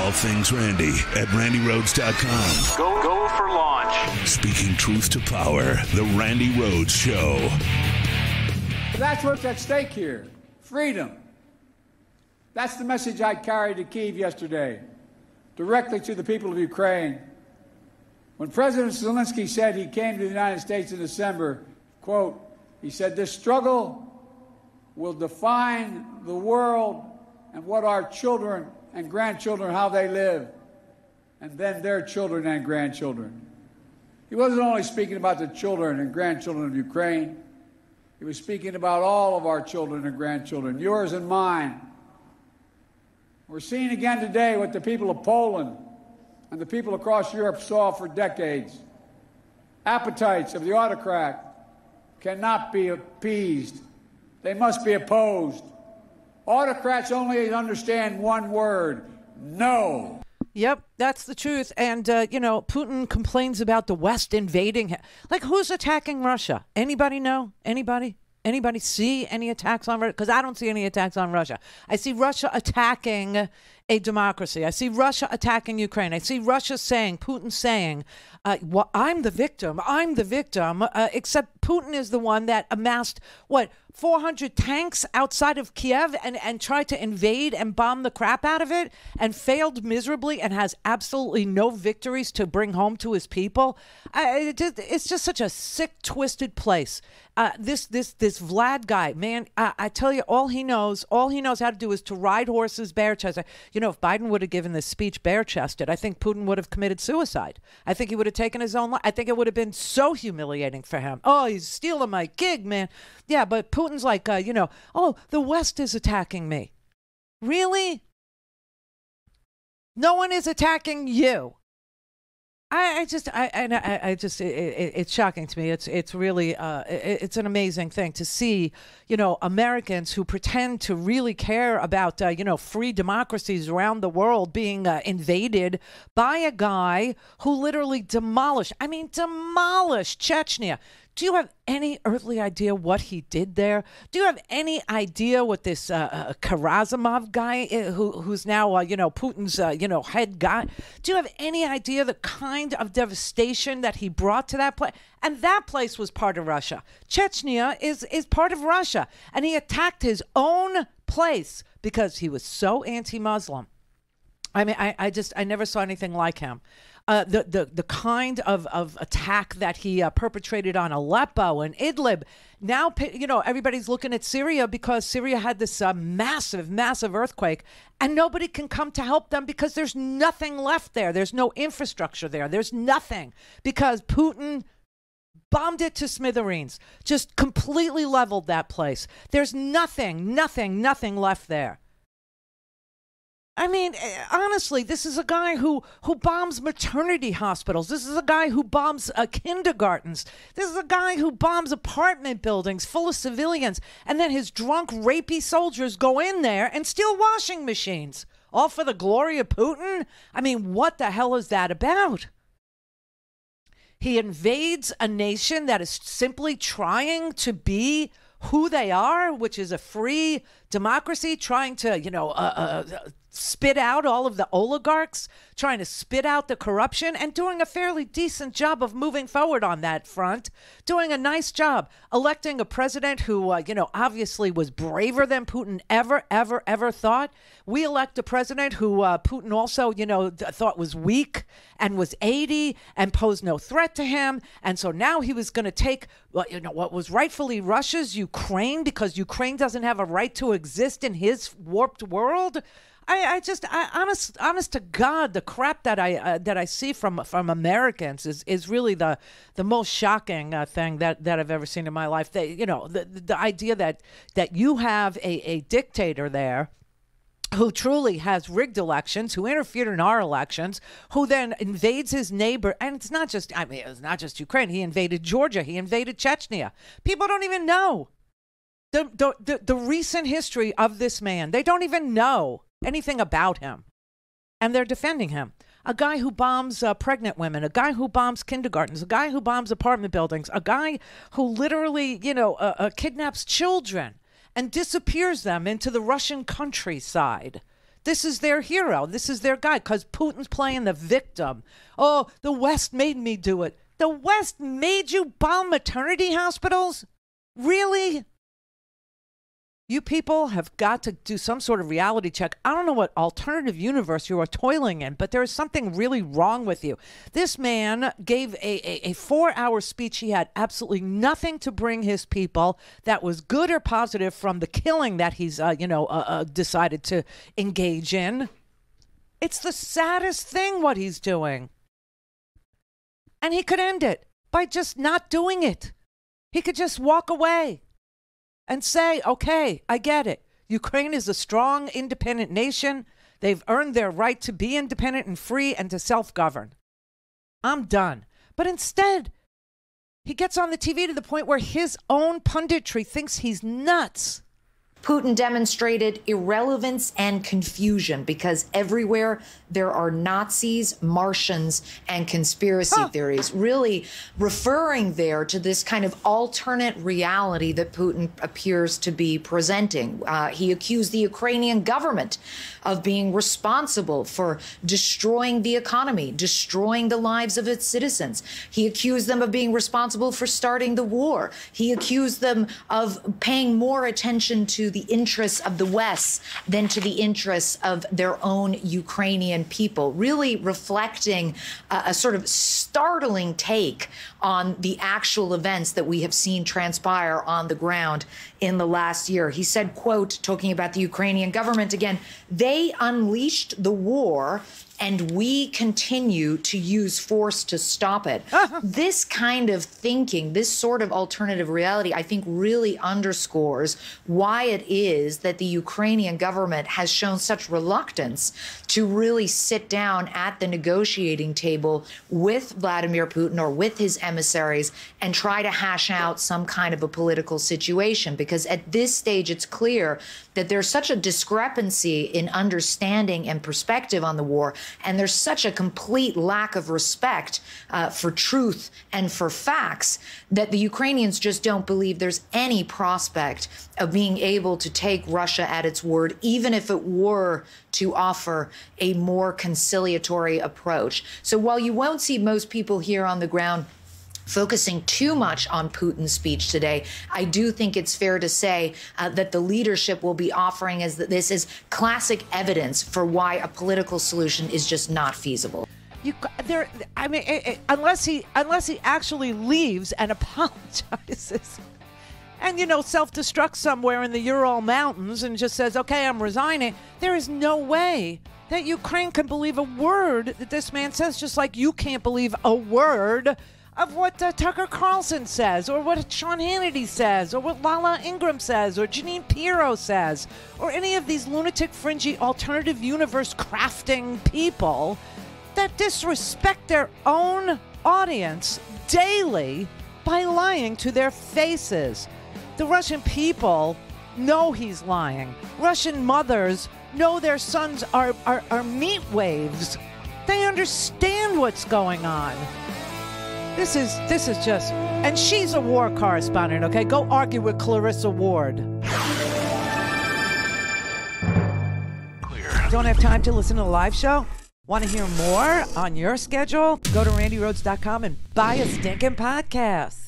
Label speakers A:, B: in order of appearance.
A: all things Randi at RandiRhodes.com.
B: Go for launch.
A: Speaking truth to power, the Randi Rhodes Show.
C: That's what's at stake here. Freedom. That's the message I carried to Kyiv yesterday, directly to the people of Ukraine. When President Zelensky said he came to the United States in December, quote, he said, this struggle will define the world and what our children and grandchildren, how they live, and then their children and grandchildren. He wasn't only speaking about the children and grandchildren of Ukraine. He was speaking about all of our children and grandchildren, yours and mine. We're seeing again today what the people of Poland and the people across Europe saw for decades. Appetites of the autocrat cannot be appeased. They must be opposed. Autocrats only understand one word: no.
D: Yep, that's the truth. And, Putin complains about the West invading him. Like, who's attacking Russia? Anybody know? Anybody? Anybody see any attacks on Russia? Because I don't see any attacks on Russia. I see Russia attacking a democracy. I see Russia attacking Ukraine. I see Russia saying, Putin saying, well, I'm the victim. I'm the victim. Except Putin is the one that amassed, 400 tanks outside of Kiev and tried to invade and bomb the crap out of it and failed miserably and has absolutely no victories to bring home to his people. It's just such a sick, twisted place. This Vlad guy, man, I tell you, all he knows how to do is to ride horses bare-chested. If Biden would have given this speech bare-chested, I think Putin would have committed suicide. I think he would have taken his own life. I think it would have been so humiliating for him. Oh, he's stealing my gig, man. Yeah, but Putin's like, oh, the West is attacking me. Really? No one is attacking you. It's shocking to me. It's really, it's an amazing thing to see, Americans who pretend to really care about, free democracies around the world being invaded by a guy who literally demolished Chechnya. Do you have any earthly idea what he did there? Do you have any idea what this Karasimov guy, who's now, Putin's, head guy? Do you have any idea the kind of devastation that he brought to that place? And that place was part of Russia. Chechnya is part of Russia. And he attacked his own place because he was so anti-Muslim. I mean, I never saw anything like him. The kind of attack that he perpetrated on Aleppo and Idlib. Now, everybody's looking at Syria because Syria had this massive earthquake, and nobody can come to help them because there's nothing left there. There's no infrastructure there. There's nothing because Putin bombed it to smithereens, just completely leveled that place. There's nothing left there. I mean, honestly, this is a guy who bombs maternity hospitals. This is a guy who bombs kindergartens. This is a guy who bombs apartment buildings full of civilians. And then his drunk, rapey soldiers go in there and steal washing machines. All for the glory of Putin? I mean, what the hell is that about? He invades a nation that is simply trying to be who they are, which is a free democracy, trying to, spit out all of the oligarchs, trying to spit out the corruption, and doing a fairly decent job of moving forward on that front, doing a nice job, electing a president who, obviously was braver than Putin ever thought. We elect a president who Putin also, thought was weak and was 80 and posed no threat to him. And so now he was going to take, what was rightfully Russia's Ukraine, because Ukraine doesn't have a right to exist in his warped world. Honest to God, the crap that I see from Americans is really the most shocking thing that I've ever seen in my life. The idea that you have a dictator there who truly has rigged elections, who interfered in our elections, who then invades his neighbor. And it's not just Ukraine. He invaded Georgia. He invaded Chechnya. People don't even know the recent history of this man. They don't even know anything about him, and they're defending him. A guy who bombs pregnant women, a guy who bombs kindergartens, a guy who bombs apartment buildings, a guy who literally, kidnaps children and disappears them into the Russian countryside. This is their hero. This is their guy, because Putin's playing the victim. Oh, the West made me do it. The West made you bomb maternity hospitals? Really? You people have got to do some sort of reality check. I don't know what alternative universe you are toiling in, but there is something really wrong with you. This man gave a 4-hour speech. He had absolutely nothing to bring his people that was good or positive from the killing that he's, decided to engage in. It's the saddest thing what he's doing. And he could end it by just not doing it. He could just walk away and say, okay, I get it. Ukraine is a strong, independent nation. They've earned their right to be independent and free and to self-govern. I'm done. But instead, he gets on the TV to the point where his own punditry thinks he's nuts.
E: Putin demonstrated irrelevance and confusion because everywhere there are Nazis, Martians, and conspiracy theories, really referring there to this kind of alternate reality that Putin appears to be presenting. He accused the Ukrainian government of being responsible for destroying the economy, destroying the lives of its citizens. He accused them of being responsible for starting the war. He accused them of paying more attention to the interests of the West than to the interests of their own Ukrainian people, really reflecting a sort of startling take on the actual events that we have seen transpire on the ground in the last year. He said, quote, talking about the Ukrainian government again, they unleashed the war and we continue to use force to stop it. This kind of thinking, this sort of alternative reality, I think really underscores why it is that the Ukrainian government has shown such reluctance to really sit down at the negotiating table with Vladimir Putin or with his emissaries and try to hash out some kind of a political situation. Because at this stage, it's clear that there's such a discrepancy in understanding and perspective on the war, and there's such a complete lack of respect for truth and for facts that the Ukrainians just don't believe there's any prospect of being able to take Russia at its word, even if it were to offer a more conciliatory approach. So while you won't see most people here on the ground focusing too much on Putin's speech today, I do think it's fair to say that the leadership will be offering as that this is classic evidence for why a political solution is just not feasible.
D: Unless he actually leaves and apologizes, and self-destructs somewhere in the Ural Mountains and just says, "Okay, I'm resigning." There is no way that Ukraine can believe a word that this man says, just like you can't believe a word of what Tucker Carlson says, or what Sean Hannity says, or what Lala Ingraham says, or Jeanine Pirro says, or any of these lunatic, fringy, alternative universe crafting people that disrespect their own audience daily by lying to their faces. The Russian people know he's lying. Russian mothers know their sons are meat waves. They understand what's going on. This is just, and she's a war correspondent, okay? Go argue with Clarissa Ward. Clear. Don't have time to listen to the live show? Want to hear more on your schedule? Go to randyrhodes.com and buy a stinking podcast.